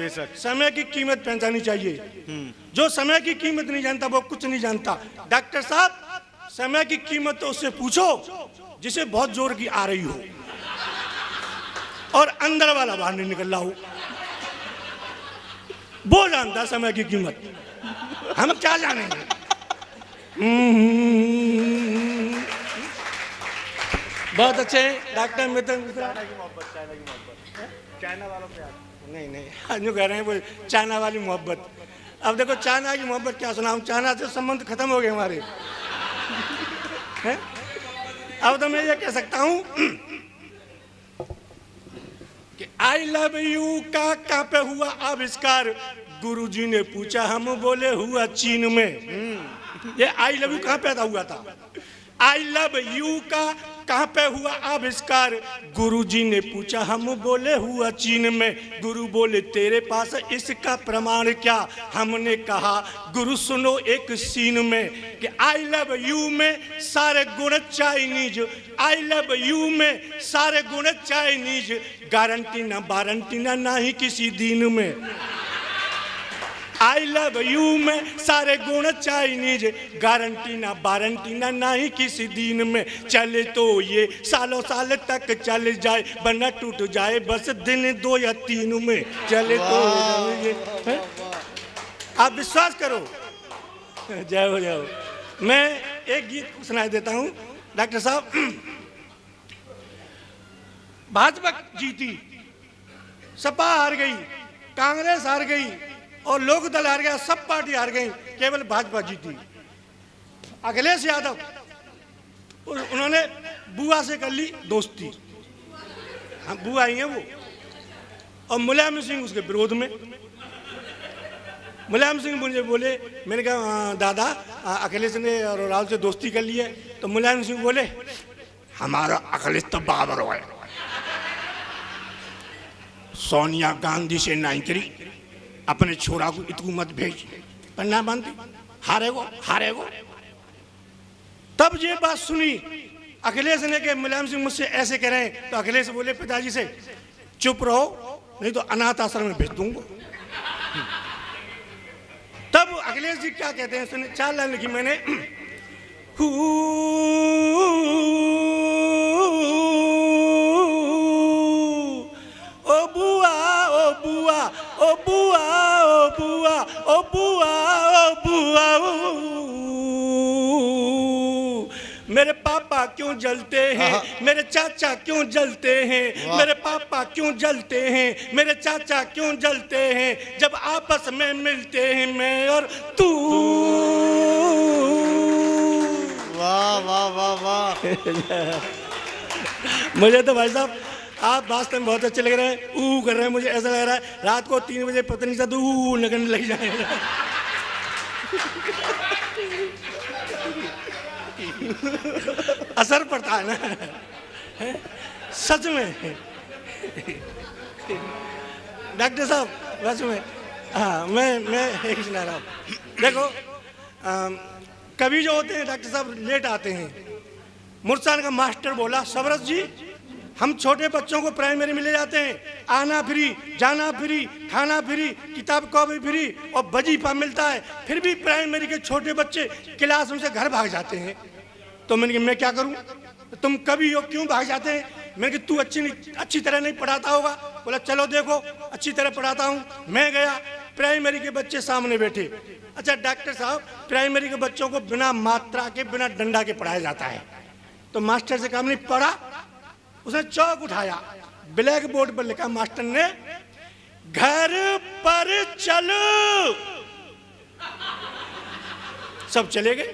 बेशक। समय की कीमत पहचानी चाहिए। जो समय की कीमत नहीं जानता वो कुछ नहीं जानता। डॉक्टर साहब, समय की कीमत तो उससे पूछो जिसे बहुत जोर की आ रही हो और अंदर वाला बाहर नहीं निकल रहा हो, वो जानता समय की कीमत, हम क्या जानेंगे। बहुत अच्छे डॉक्टर मित्र। चाइना वालों पे नहीं नहीं, आज जो कह रहे हैं वो चाइना वाली मोहब्बत। अब देखो चाइना की मोहब्बत क्या सुना, हम चाइना से संबंध खत्म हो गए हमारे हैं? अब तो मैं ये कह सकता हूं कि आई लव यू का कहां पे हुआ आविष्कार, गुरुजी ने पूछा, हम बोले हुआ चीन में। ये आई लव यू कहां पैदा हुआ था? आई लव यू का कहां पे हुआ आविष्कार, गुरुजी ने पूछा, हम बोले हुआ चीन में। गुरु बोले, तेरे पास इसका प्रमाण क्या? हमने कहा, गुरु सुनो एक सीन में कि आई लव यू में सारे गुण चाइनीज, आई लव यू में सारे गुण चाइनीज, गारंटी ना वारंटी ना ही किसी दीन में। आई लव यू में सारे गुण चाइनीज, गारंटी ना वारंटी ना ही किसी दीन में। चले तो ये सालों साल तक चल जाए, वरना टूट जाए बस दिन 2 या 3 में। चले तो ये, आप विश्वास करो। जय हो जय हो। मैं एक गीत सुनाई देता हूँ डॉक्टर साहब। भाजपा जीती, सपा हार गई, कांग्रेस हार गई और लोक दल हार गया, सब पार्टी हार गई, केवल भाजपा जीती। अखिलेश यादव उन्होंने बुआ से कर ली दोस्ती, हाँ बुआ ही है वो, और मुलायम सिंह उसके विरोध में। मुलायम सिंह मुझे बोले, मैंने कहा दादा अखिलेश ने और राहुल से दोस्ती कर ली है, तो मुलायम सिंह बोले, हमारा अखिलेश तो बाबर है, सोनिया गांधी से नहीं करी, अपने छोरा को इतू मत भेज, पन्ना बांधी, हारेगो। तब ये बात सुनी अखिलेश ने कि मुलायम सिंह मुझसे ऐसे कह रहे हैं, तो अखिलेश बोले पिताजी से, चुप रहो नहीं तो अनाथ आश्रम में भेज दूंगा। तब अखिलेश जी क्या कहते हैं, सुने 4 लाइन लिखी मैंने। ओ बुआ ओ बुआ ओ बुआ ओ बुआ ओ बुआ ओ बुआ, मेरे पापा क्यों जलते हैं, मेरे चाचा क्यों जलते हैं, मेरे पापा क्यों जलते हैं, मेरे चाचा क्यों जलते हैं, जब आपस में मिलते हैं मैं और तू। वाह वाह वाह वाह। मुझे तो भाई साहब आप वास्तव में बहुत अच्छे लग रहे हैं। ऊ कर रहे हैं, मुझे ऐसा लग रहा है रात को 3 बजे पत्नी से ऊ लगने लग जाएगा। असर पड़ता है ना सच में। डॉक्टर साहब सच में, हाँ मैं एक सुना रहा हूँ। देखो कभी जो होते हैं डॉक्टर साहब लेट आते हैं। मुर्सान का मास्टर बोला, सबरस जी हम छोटे बच्चों को प्राइमरी में ले जाते हैं, आना फ्री, जाना फ्री, खाना फ्री, किताब कॉपी फ्री और वजीफा मिलता है, फिर भी प्राइमरी के छोटे बच्चे क्लास में से घर भाग जाते हैं। तो मैंने कहा मैं क्या करूं, तुम कभी हो क्यों भाग जाते हैं? मैंने कहा तू अच्छी तरह नहीं पढ़ाता होगा। बोला चलो देखो अच्छी तरह पढ़ाता हूं। मैं गया, प्राइमरी के बच्चे सामने बैठे। अच्छा डॉक्टर साहब प्राइमरी के बच्चों को बिना मात्रा के बिना डंडा के पढ़ाया जाता है। तो मास्टर से कहा नहीं पढ़ा, उसने चौक उठाया, ब्लैक बोर्ड पर लिखा मास्टर ने, घर पर चलो। सब चले गए।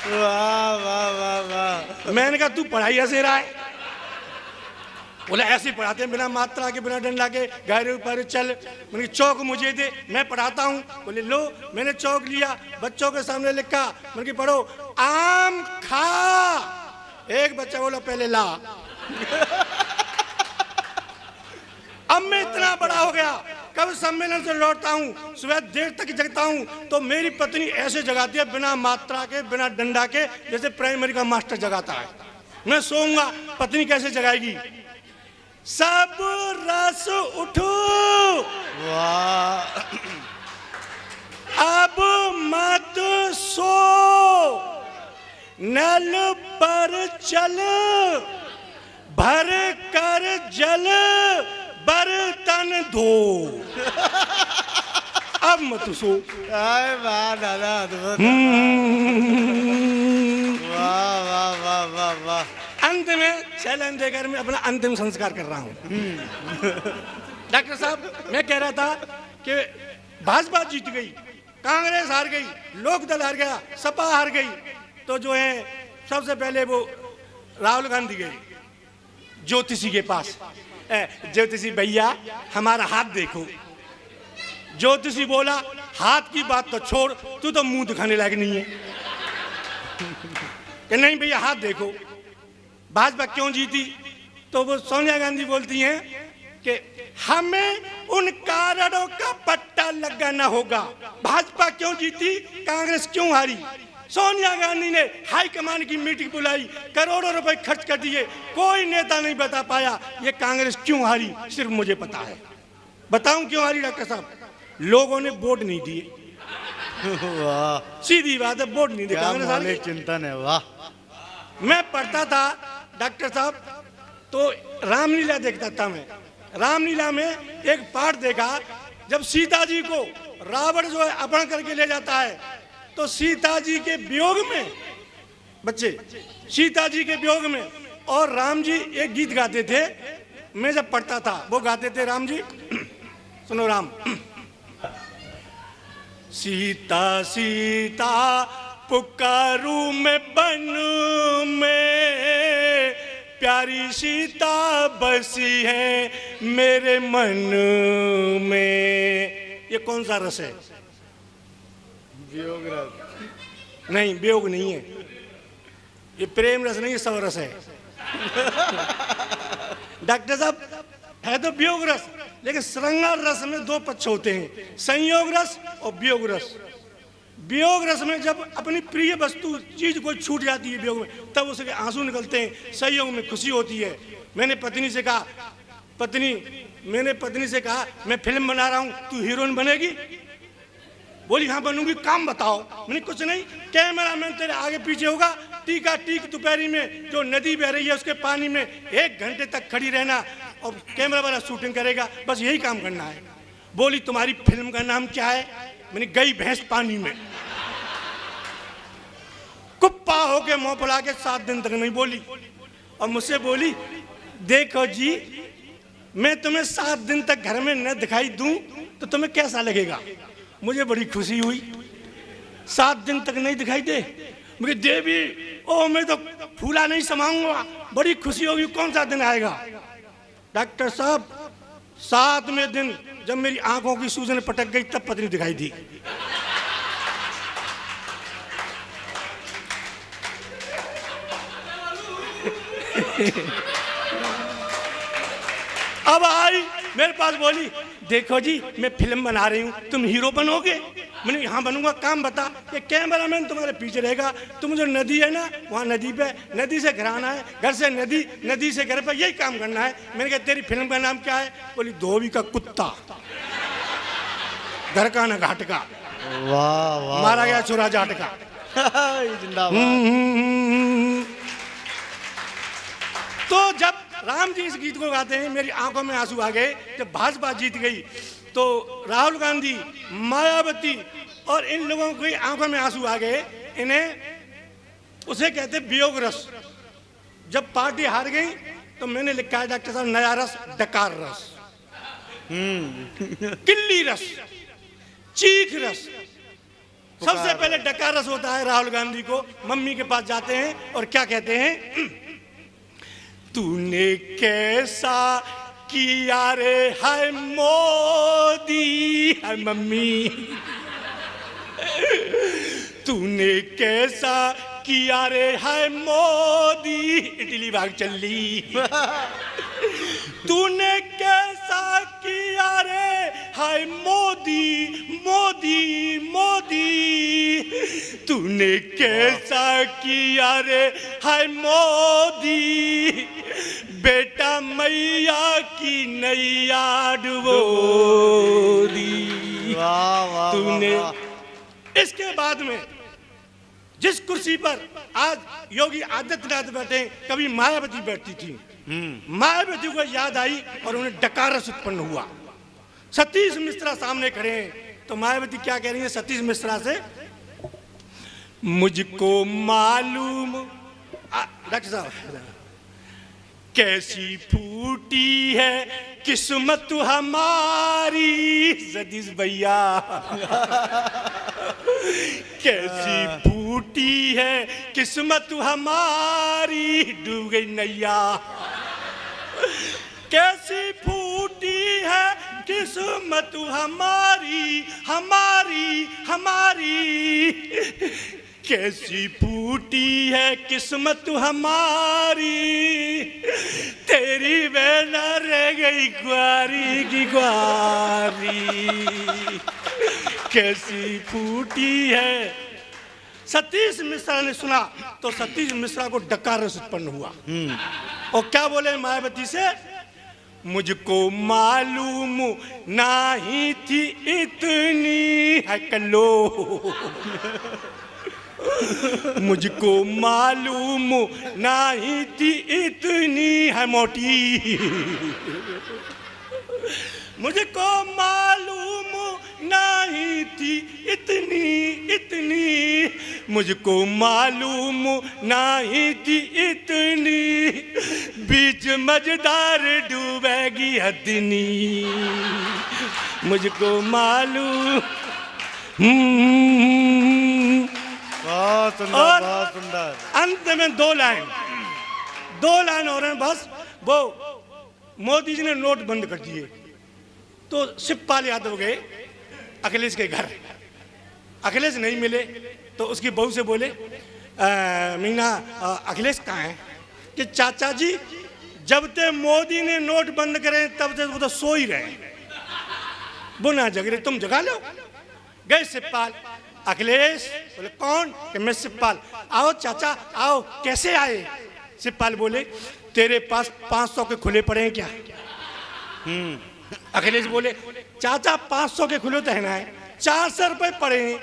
वाह वाह वाह वाह। मैंने कहा तू पढ़ाई ऐसे रहा है? बोला ऐसे ही पढ़ाते हैं बिना मात्रा के बिना डंडा के, घर पर चल। मैंने चौक मुझे दे, मैं पढ़ाता हूँ। बोले लो, मैंने चौक लिया, बच्चों के सामने लिखा, मैंने पढ़ो आम खा। एक बच्चा बोला पहले ला। अब मैं इतना बड़ा हो गया, कब सम्मेलन से लौटता हूँ, सुबह देर तक जगता हूँ, तो मेरी पत्नी ऐसे जगाती है बिना मात्रा के बिना डंडा के, जैसे प्राइमरी का मास्टर जगाता है। मैं सोऊंगा, पत्नी कैसे जगाएगी? सब रस उठो, वाह अब मत सो, नल पर चल, भर कर जल, बर्तन धो। अब मत सो। अरे वाह दादा अद्भुत। वाह वाह वाह वाह वाह। अंत में चैलेंज देकर मैं अपना अंतिम संस्कार कर रहा हूं। डॉक्टर साहब, मैं कह रहा था कि भाजपा जीत गई, कांग्रेस हार गई, लोकदल हार गया, सपा हार गई, तो जो है सबसे पहले वो राहुल गांधी गए ज्योतिषी के पास। ज्योतिषी भैया हमारा हाथ देखो। ज्योतिषी बोला हाथ की बात तो छोड़, तू तो मुंह दिखाने लायक नहीं है। कि नहीं भैया हाथ देखो। भाजपा क्यों जीती? तो वो सोनिया गांधी बोलती हैं कि हमें उन कारणों का पट्टा लगाना होगा। भाजपा क्यों जीती, कांग्रेस क्यों हारी? सोनिया गांधी ने हाईकमान की मीटिंग बुलाई, करोड़ों रुपए खर्च कर दिए, कोई नेता नहीं बता पाया ये कांग्रेस क्यों हारी। सिर्फ मुझे पता है। बताऊं क्यों हारी डॉक्टर साहब? लोगों ने वोट नहीं दिए। वाह सीधी बात है, वोट नहीं दिए, कांग्रेस हार गई। चिंतन है। वाह मैं पढ़ता था डॉक्टर साहब, तो रामलीला देखता था मैं। रामलीला में एक पाठ देखा, जब सीता जी को रावण जो है अपहरण करके ले जाता है, तो सीता जी के वियोग में, बच्चे सीता जी के वियोग में, और राम जी एक गीत गाते थे। मैं जब पढ़ता था वो गाते थे राम जी, सुनो राम। सीता सीता पुकारू मैं बन में, प्यारी सीता बसी है मेरे मन में। ये कौन सा रस है? वियोग रस। नहीं, वियोग नहीं है, ये प्रेम रस नहीं है, सब रस है। डॉक्टर साहब, है तो वियोग रस, लेकिन श्रृंगार रस में दो पक्ष होते हैं, संयोग रस और वियोग रस। वियोग रस में जब अपनी प्रिय वस्तु चीज कोई छूट जाती है वियोग में, तब उसके आंसू निकलते हैं, संयोग में खुशी होती है। मैंने पत्नी से कहा, मैंने पत्नी से कहा मैं फिल्म बना रहा हूँ, तू हीरोइन बनेगी? बोली हाँ बनूंगी, काम बताओ। मैंने कुछ नहीं, कैमरामैन तेरे आगे पीछे होगा, टीका टीक दोपहरी में जो नदी बह रही है उसके पानी में 1 घंटे तक खड़ी रहना, और कैमरा वाला शूटिंग करेगा, बस यही काम करना है। बोली तुम्हारी फिल्म का नाम क्या है? मैंने गई भैंस पानी में। कुप्पा होके मुंह फुला के 7 दिन तक नहीं बोली, और मुझसे बोली देखो जी, मैं तुम्हें 7 दिन तक घर में न दिखाई दूं तो तुम्हें कैसा लगेगा? मुझे बड़ी खुशी हुई। 7 दिन तक नहीं दिखाई दे, मुझे देवी ओ मैं तो फूला नहीं समाऊंगा, बड़ी खुशी होगी। कौन सा दिन आएगा? डॉक्टर साहब, 7वें दिन जब मेरी आंखों की सूजन पटक गई, तब पत्नी दिखाई दी। अब आई मेरे पास, बोली देखो जी मैं फिल्म बना रही हूँ, तुम हीरो बनोगे? मैंने हाँ बनूंगा, काम बता। ये कैमरामैन तुम्हारे पीछे रहेगा, तुम जो नदी है ना वहाँ नदी पे, नदी से घर आना है, घर से नदी, नदी से घर पे, यही काम करना है। मैंने कहा तेरी फिल्म का नाम क्या है? बोली धोबी का कुत्ता, घर का ना घाट का। वाह वाह, मारा गया चुरा जाट का। जिंदाबाद। तो जब राम जी इस गीत को गाते हैं, मेरी आंखों में आंसू आ गए। जब भाजपा जीत गई तो राहुल गांधी, मायावती और इन लोगों की आंखों में आंसू आ गए। इन्हें उसे कहते वियोग रस। जब पार्टी हार गई तो मैंने लिखा है डॉक्टर साहब, नया रस डकार रस, किल्ली रस, चीख रस। सबसे पहले डकार रस होता है राहुल गांधी को। मम्मी के पास जाते हैं और क्या कहते हैं? तूने कैसा किया रे हाय मोदी, हाय मम्मी, तूने कैसा किया रे हाय मोदी, इडली भाग चली। तूने कैसा किया रे हाय मोदी, मोदी मोदी, तूने कैसा किया रे हाय मोदी, बेटा मैया की नैया डुबो दी वाह वाह तूने। वाह, वाह। इसके बाद में जिस कुर्सी पर आज योगी आदित्यनाथ बैठे, कभी मायावती बैठती थी। मायावती को याद आई और उन्हें डकारस उत्पन्न हुआ। सतीश मिश्रा सामने खड़े हैं, तो मायावती क्या कह रही है सतीश मिश्रा से, मुझको मालूम डॉक्टर साहब कैसी फूटी है किस्मत हमारी, सतीश भैया कैसी फूटी है किस्मत हमारी, डूब गई नैया। कैसी फूटी है किस्मत हमारी, हमारी हमारी, कैसी फूटी है किस्मत हमारी, तेरी बहन रह गई ग्वारी की ग्वारी, कैसी फूटी है। सतीश मिश्रा ने सुना तो सतीश मिश्रा को डकारस उत्पन्न हुआ और क्या बोले मायावती से, मुझको मालूम नहीं थी इतनी है कलो, मुझको मालूम नहीं थी इतनी है मोटी, मुझको मालूम नहीं थी इतनी इतनी, मुझको मालूम नहीं थी इतनी, बीच मझदार डूबेगी हथनी, मुझको मालूम। बहुत सुंदर और बहुत सुंदर। अंत में दो लाइन और हैं बस। वो मोदी जी ने नोट बंद कर दिए तो शिवपाल यादव गए अखिलेश के घर, अखिलेश नहीं मिले तो उसकी बहू से बोले, मीना अखिलेश कहाँ है, कि चाचा जी जब तक मोदी ने नोट बंद करे तब तक वो तो सो ही रहे, वो ना जग रहे, तुम जगा लो। गए शिवपाल, अखिलेश बोले कौन, कि मैं शिवपाल। आओ चाचा आओ, कैसे आए। शिवपाल बोले तेरे पास 500 के खुले पड़े हैं क्या। अखिलेश बोले चाचा 500 के खुले तो है ना, 400 रुपए पड़े हैं,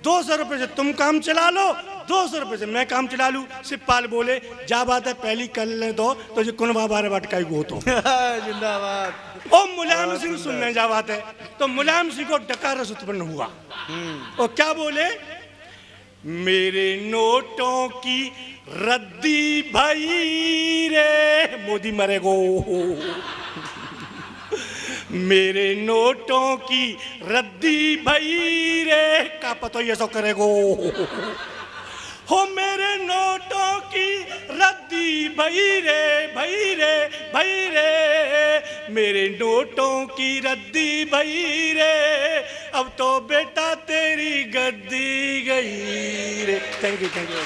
200 रुपए से तुम काम चला लो, 200 रुपए से मैं काम चला लूं। शिवपाल बोले जा बात है पहली कर ले दो तो जो कुन बाबा भटकाई गो तो जिंदाबाद। ओ मुलायम सिंह सुनने जा बात है तो मुलायम सिंह को डकारस उत्पन्न हुआ और क्या बोले, मेरे नोटों की रद्दी भई रे, मोदी मरेगो, मेरे नोटों की रद्दी भई रे, का पतो ये सो करेगो, हो मेरे नोटों की रद्दी भई रे भई रे भई रे, मेरे नोटों की रद्दी भई रे, अब तो बेटा तेरी गद्दी गई रे। Thank you thank you.